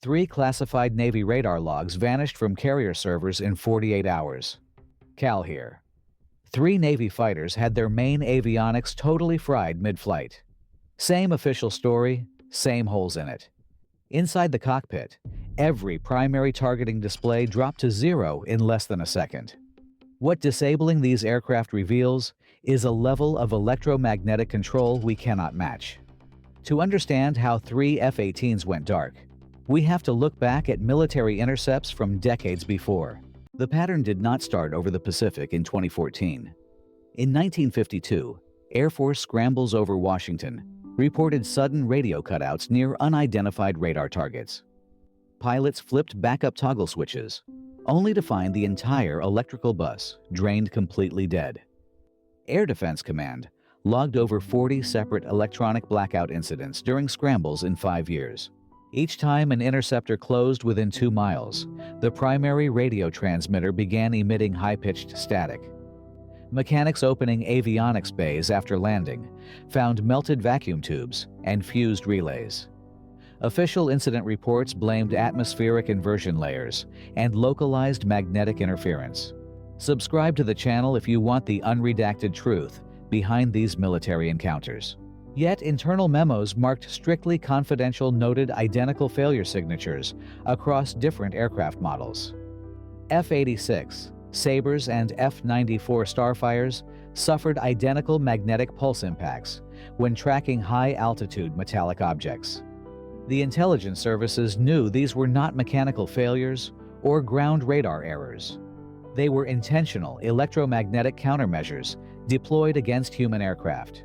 3 classified Navy radar logs vanished from carrier servers in 48 hours. Cal here. 3 Navy fighters had their main avionics totally fried mid-flight. Same official story, same holes in it. Inside the cockpit, every primary targeting display dropped to 0 in less than a second. What disabling these aircraft reveals is a level of electromagnetic control we cannot match. To understand how 3 F-18s went dark, we have to look back at military intercepts from decades before. The pattern did not start over the Pacific in 2014. In 1952, Air Force scrambles over Washington reported sudden radio cutouts near unidentified radar targets. Pilots flipped backup toggle switches, only to find the entire electrical bus drained completely dead. Air Defense Command logged over 40 separate electronic blackout incidents during scrambles in 5 years. Each time an interceptor closed within 2 miles, the primary radio transmitter began emitting high-pitched static. Mechanics opening avionics bays after landing found melted vacuum tubes and fused relays. Official incident reports blamed atmospheric inversion layers and localized magnetic interference. Subscribe to the channel if you want the unredacted truth behind these military encounters. Yet internal memos marked strictly confidential noted identical failure signatures across different aircraft models. F-86, Sabres, and F-94 Starfires suffered identical magnetic pulse impacts when tracking high-altitude metallic objects. The intelligence services knew these were not mechanical failures or ground radar errors. They were intentional electromagnetic countermeasures deployed against human aircraft.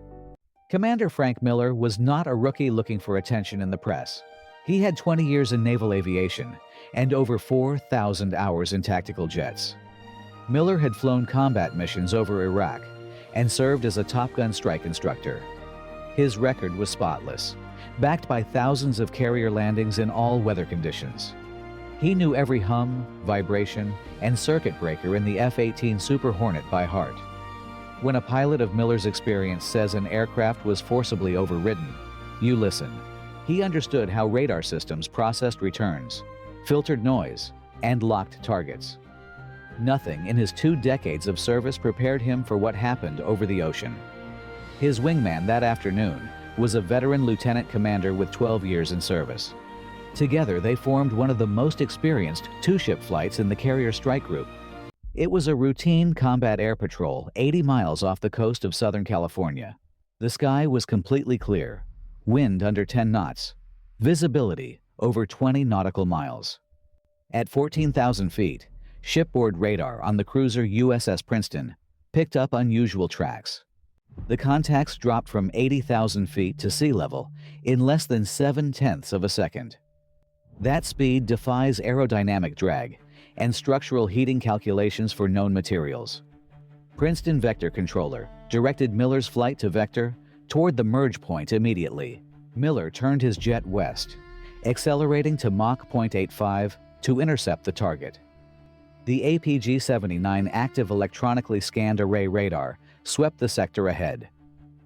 Commander Frank Miller was not a rookie looking for attention in the press. He had 20 years in naval aviation and over 4,000 hours in tactical jets. Miller had flown combat missions over Iraq and served as a Topgun strike instructor. His record was spotless, backed by thousands of carrier landings in all weather conditions. He knew every hum, vibration, and circuit breaker in the F-18 Super Hornet by heart. When a pilot of Miller's experience says an aircraft was forcibly overridden, you listen. He understood how radar systems processed returns, filtered noise, and locked targets. Nothing in his 2 decades of service prepared him for what happened over the ocean. His wingman that afternoon was a veteran lieutenant commander with 12 years in service. Together, they formed one of the most experienced 2-ship flights in the carrier strike group. It was a routine combat air patrol 80 miles off the coast of Southern California. The sky was completely clear, wind under 10 knots, visibility over 20 nautical miles. At 14,000 feet, shipboard radar on the cruiser USS Princeton picked up unusual tracks. The contacts dropped from 80,000 feet to sea level in less than 7/10 of a second. That speed defies aerodynamic drag and structural heating calculations for known materials. Princeton Vector Controller directed Miller's flight to Vector toward the merge point immediately. Miller turned his jet west, accelerating to Mach 0.85 to intercept the target. The APG-79 active electronically scanned array radar swept the sector ahead.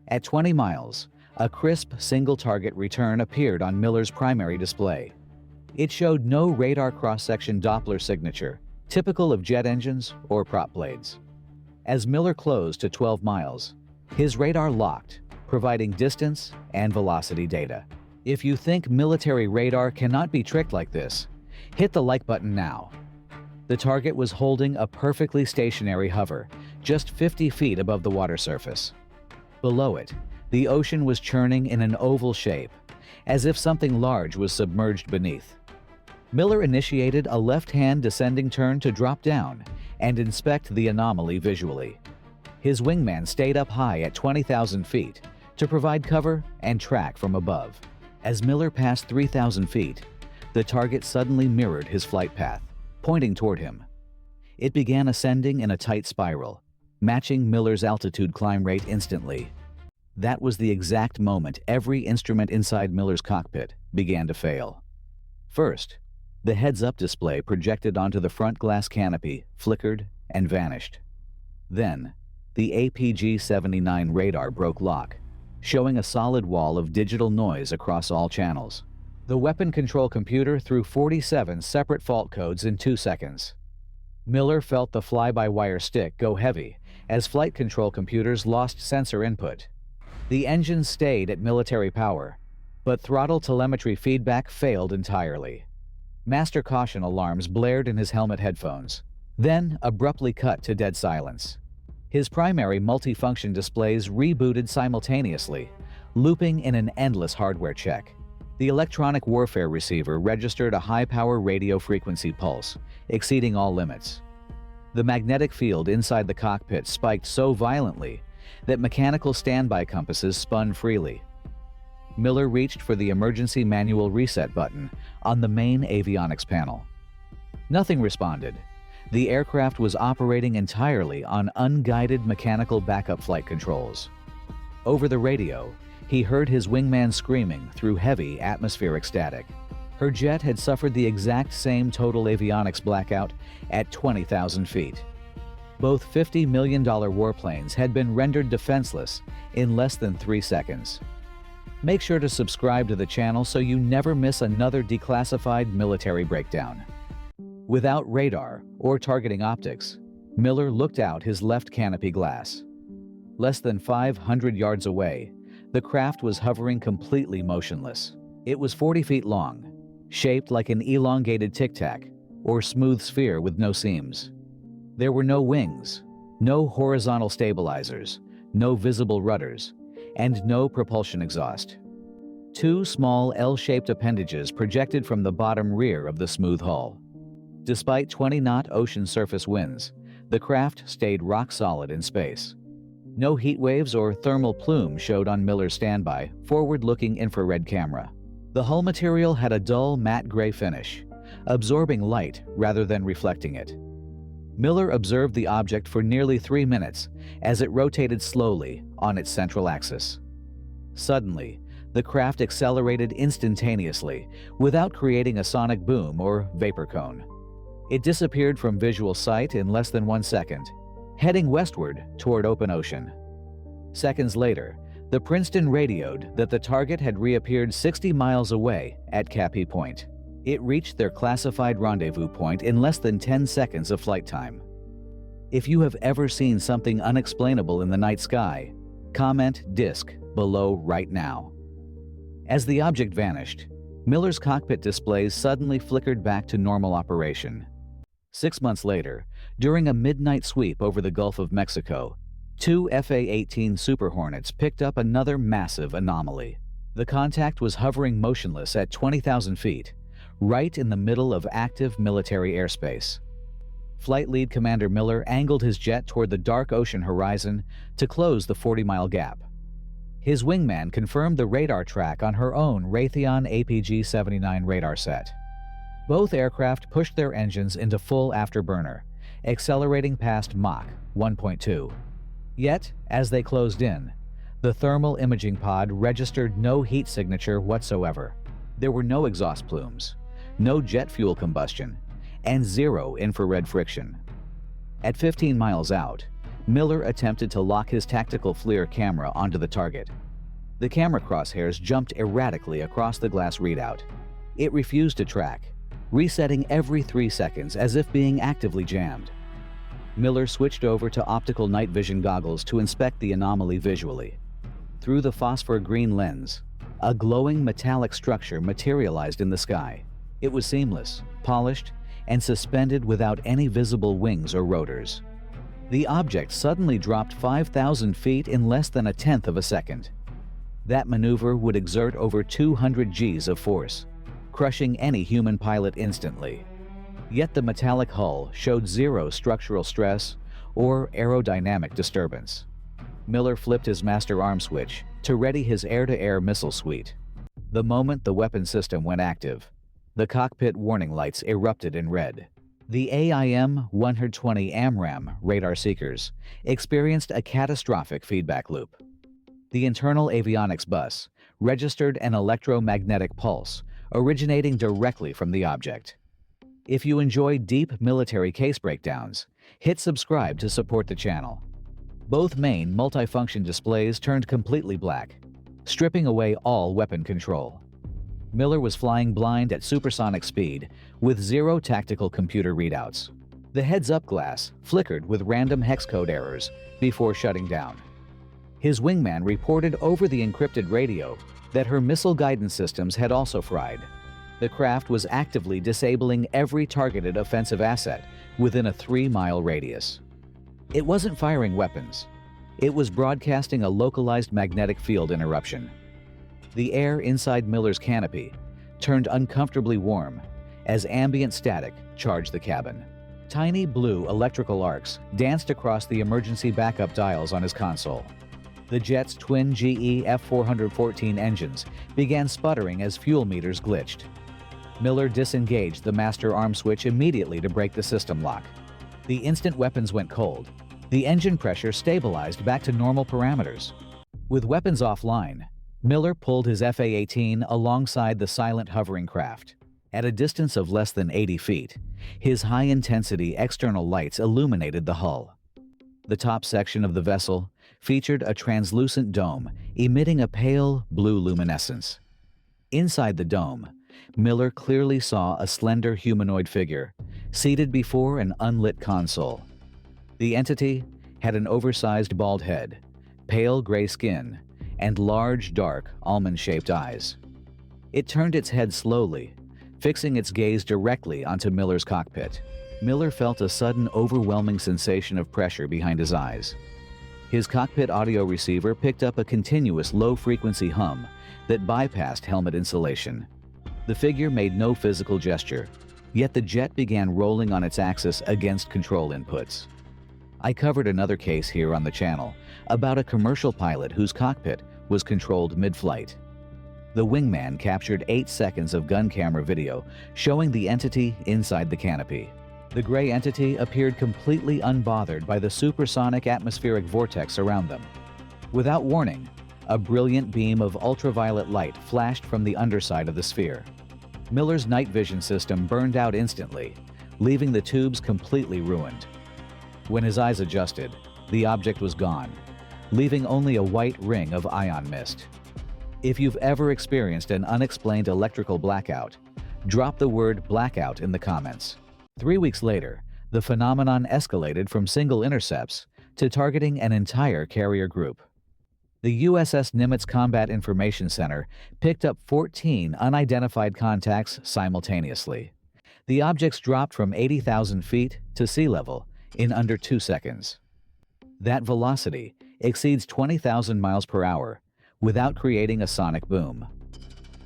At 20 miles, a crisp single-target return appeared on Miller's primary display. It showed no radar cross-section Doppler signature, typical of jet engines or prop blades. As Miller closed to 12 miles, his radar locked, providing distance and velocity data. If you think military radar cannot be tricked like this, hit the like button now. The target was holding a perfectly stationary hover, just 50 feet above the water surface. Below it, the ocean was churning in an oval shape, as if something large was submerged beneath. Miller initiated a left-hand descending turn to drop down and inspect the anomaly visually. His wingman stayed up high at 20,000 feet to provide cover and track from above. As Miller passed 3,000 feet, the target suddenly mirrored his flight path, pointing toward him. It began ascending in a tight spiral, matching Miller's altitude climb rate instantly. That was the exact moment every instrument inside Miller's cockpit began to fail. First, the heads-up display projected onto the front glass canopy flickered and vanished. Then, the APG-79 radar broke lock, showing a solid wall of digital noise across all channels. The weapon control computer threw 47 separate fault codes in 2 seconds. Miller felt the fly-by-wire stick go heavy as flight control computers lost sensor input. The engine stayed at military power, but throttle telemetry feedback failed entirely. Master caution alarms blared in his helmet headphones, then abruptly cut to dead silence. His primary multifunction displays rebooted simultaneously, looping in an endless hardware check. The electronic warfare receiver registered a high-power radio frequency pulse, exceeding all limits. The magnetic field inside the cockpit spiked so violently that mechanical standby compasses spun freely. Miller reached for the emergency manual reset button on the main avionics panel. Nothing responded. The aircraft was operating entirely on unguided mechanical backup flight controls. Over the radio, he heard his wingman screaming through heavy atmospheric static. Her jet had suffered the exact same total avionics blackout at 20,000 feet. Both $50 million warplanes had been rendered defenseless in less than 3 seconds. Make sure to subscribe to the channel so you never miss another declassified military breakdown. Without radar or targeting optics, Miller looked out his left canopy glass. Less than 500 yards away, the craft was hovering completely motionless. It was 40 feet long, shaped like an elongated tic-tac or smooth sphere with no seams. There were no wings, no horizontal stabilizers, no visible rudders, and no propulsion exhaust. 2 small L-shaped appendages projected from the bottom rear of the smooth hull. Despite 20-knot ocean surface winds, the craft stayed rock solid in space. No heat waves or thermal plume showed on Miller's standby, forward-looking infrared camera. The hull material had a dull matte gray finish, absorbing light rather than reflecting it. Miller observed the object for nearly 3 minutes as it rotated slowly on its central axis. Suddenly, the craft accelerated instantaneously without creating a sonic boom or vapor cone. It disappeared from visual sight in less than 1 second, heading westward toward open ocean. Seconds later, the Princeton radioed that the target had reappeared 60 miles away at Capee Point. It reached their classified rendezvous point in less than 10 seconds of flight time. If you have ever seen something unexplainable in the night sky, comment DISC below right now. As the object vanished, Miller's cockpit displays suddenly flickered back to normal operation. 6 months later, during a midnight sweep over the Gulf of Mexico, 2 FA-18 Super Hornets picked up another massive anomaly. The contact was hovering motionless at 20,000 feet, right in the middle of active military airspace. Flight Lead Commander Miller angled his jet toward the dark ocean horizon to close the 40-mile gap. His wingman confirmed the radar track on her own Raytheon APG-79 radar set. Both aircraft pushed their engines into full afterburner, accelerating past Mach 1.2. Yet, as they closed in, the thermal imaging pod registered no heat signature whatsoever. There were no exhaust plumes, no jet fuel combustion, and 0 infrared friction. At 15 miles out, Miller attempted to lock his tactical FLIR camera onto the target. The camera crosshairs jumped erratically across the glass readout. It refused to track, resetting every 3 seconds as if being actively jammed. Miller switched over to optical night vision goggles to inspect the anomaly visually. Through the phosphor green lens, a glowing metallic structure materialized in the sky. It was seamless, polished, and suspended without any visible wings or rotors. The object suddenly dropped 5,000 feet in less than 1/10 of a second. That maneuver would exert over 200 Gs of force, crushing any human pilot instantly. Yet the metallic hull showed 0 structural stress or aerodynamic disturbance. Miller flipped his master arm switch to ready his air-to-air missile suite. The moment the weapon system went active, the cockpit warning lights erupted in red. The AIM-120 AMRAAM radar seekers experienced a catastrophic feedback loop. The internal avionics bus registered an electromagnetic pulse originating directly from the object. If you enjoy deep military case breakdowns, hit subscribe to support the channel. Both main multifunction displays turned completely black, stripping away all weapon control. Miller was flying blind at supersonic speed with zero tactical computer readouts. The heads-up glass flickered with random hex code errors before shutting down. His wingman reported over the encrypted radio that her missile guidance systems had also fried. The craft was actively disabling every targeted offensive asset within a 3-mile radius. It wasn't firing weapons. It was broadcasting a localized magnetic field interruption. The air inside Miller's canopy turned uncomfortably warm as ambient static charged the cabin. Tiny blue electrical arcs danced across the emergency backup dials on his console. The jet's twin GE F414 engines began sputtering as fuel meters glitched. Miller disengaged the master arm switch immediately to break the system lock. The instant weapons went cold. The engine pressure stabilized back to normal parameters. With weapons offline, Miller pulled his FA-18 alongside the silent hovering craft. At a distance of less than 80 feet, his high-intensity external lights illuminated the hull. The top section of the vessel featured a translucent dome emitting a pale blue luminescence. Inside the dome, Miller clearly saw a slender humanoid figure seated before an unlit console. The entity had an oversized bald head, pale gray skin, and large, dark, almond-shaped eyes. It turned its head slowly, fixing its gaze directly onto Miller's cockpit. Miller felt a sudden, overwhelming sensation of pressure behind his eyes. His cockpit audio receiver picked up a continuous low-frequency hum that bypassed helmet insulation. The figure made no physical gesture, yet the jet began rolling on its axis against control inputs. I covered another case here on the channel about a commercial pilot whose cockpit was controlled mid-flight. The wingman captured 8 seconds of gun camera video showing the entity inside the canopy. The gray entity appeared completely unbothered by the supersonic atmospheric vortex around them. Without warning, a brilliant beam of ultraviolet light flashed from the underside of the sphere. Miller's night vision system burned out instantly, leaving the tubes completely ruined. When his eyes adjusted, the object was gone, leaving only a white ring of ion mist. If you've ever experienced an unexplained electrical blackout, drop the word blackout in the comments. 3 weeks later, the phenomenon escalated from single intercepts to targeting an entire carrier group. The USS Nimitz Combat Information Center picked up 14 unidentified contacts simultaneously. The objects dropped from 80,000 feet to sea level in under 2 seconds. That velocity exceeds 20,000 miles per hour without creating a sonic boom.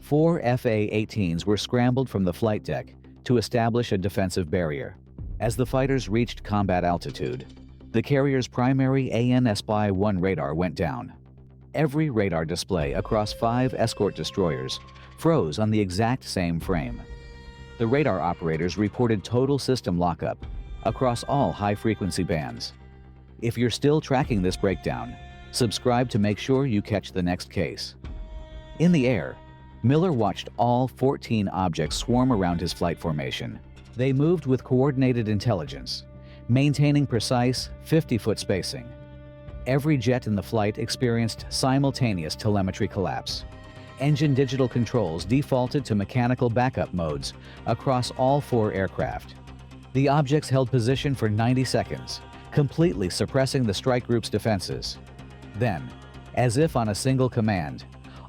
4 FA-18s were scrambled from the flight deck to establish a defensive barrier. As the fighters reached combat altitude, the carrier's primary AN/SPY-1 radar went down. Every radar display across 5 escort destroyers froze on the exact same frame. The radar operators reported total system lockup across all high-frequency bands. If you're still tracking this breakdown, subscribe to make sure you catch the next case. In the air, Miller watched all 14 objects swarm around his flight formation. They moved with coordinated intelligence, maintaining precise 50-foot spacing. Every jet in the flight experienced simultaneous telemetry collapse. Engine digital controls defaulted to mechanical backup modes across all 4 aircraft. The objects held position for 90 seconds, completely suppressing the strike group's defenses. Then, as if on a single command,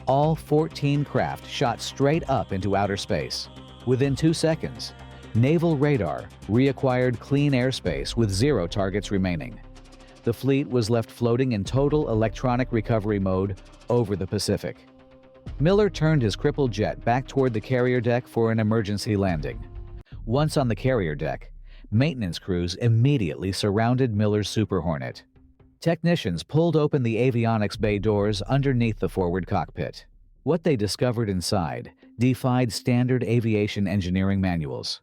all 14 craft shot straight up into outer space. Within 2 seconds, naval radar reacquired clean airspace with 0 targets remaining. The fleet was left floating in total electronic recovery mode over the Pacific. Miller turned his crippled jet back toward the carrier deck for an emergency landing. Once on the carrier deck, maintenance crews immediately surrounded Miller's Super Hornet. Technicians pulled open the avionics bay doors underneath the forward cockpit. What they discovered inside defied standard aviation engineering manuals.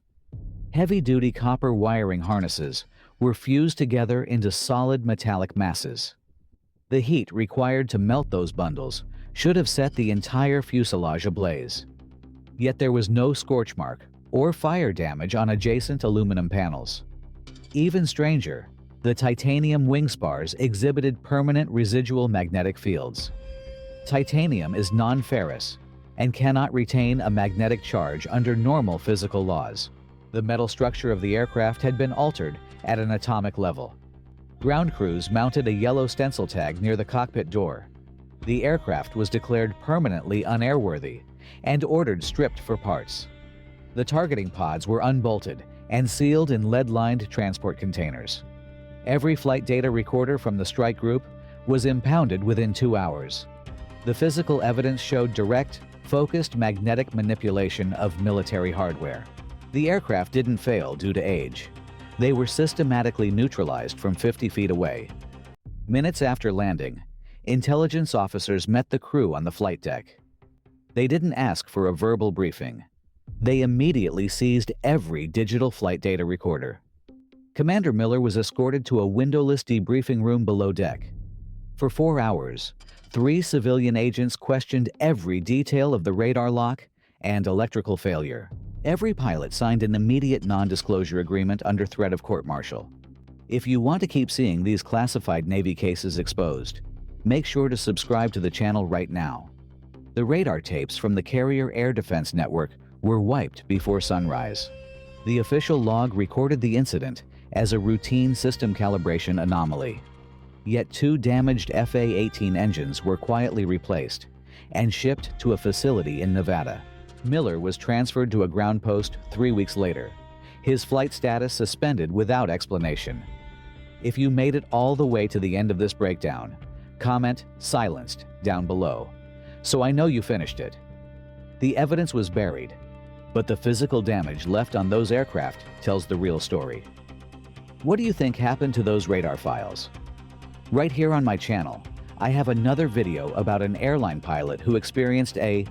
Heavy-duty copper wiring harnesses were fused together into solid metallic masses. The heat required to melt those bundles should have set the entire fuselage ablaze. Yet there was no scorch mark or fire damage on adjacent aluminum panels. Even stranger, the titanium wing spars exhibited permanent residual magnetic fields. Titanium is non-ferrous and cannot retain a magnetic charge under normal physical laws. The metal structure of the aircraft had been altered at an atomic level. Ground crews mounted a yellow stencil tag near the cockpit door. The aircraft was declared permanently unairworthy and ordered stripped for parts. The targeting pods were unbolted and sealed in lead-lined transport containers. Every flight data recorder from the strike group was impounded within 2 hours. The physical evidence showed direct, focused magnetic manipulation of military hardware. The aircraft didn't fail due to age. They were systematically neutralized from 50 feet away. Minutes after landing, intelligence officers met the crew on the flight deck. They didn't ask for a verbal briefing. They immediately seized every digital flight data recorder. Commander Miller was escorted to a windowless debriefing room below deck. For 4 hours, 3 civilian agents questioned every detail of the radar lock and electrical failure. Every pilot signed an immediate non-disclosure agreement under threat of court-martial. If you want to keep seeing these classified Navy cases exposed, make sure to subscribe to the channel right now. The radar tapes from the Carrier Air Defense Network were wiped before sunrise. The official log recorded the incident as a routine system calibration anomaly. Yet 2 damaged FA-18 engines were quietly replaced and shipped to a facility in Nevada. Miller was transferred to a ground post 3 weeks later, his flight status suspended without explanation. If you made it all the way to the end of this breakdown, comment "silenced" down below, so I know you finished it. The evidence was buried, but the physical damage left on those aircraft tells the real story. What do you think happened to those radar files? Right here on my channel, I have another video about an airline pilot who experienced a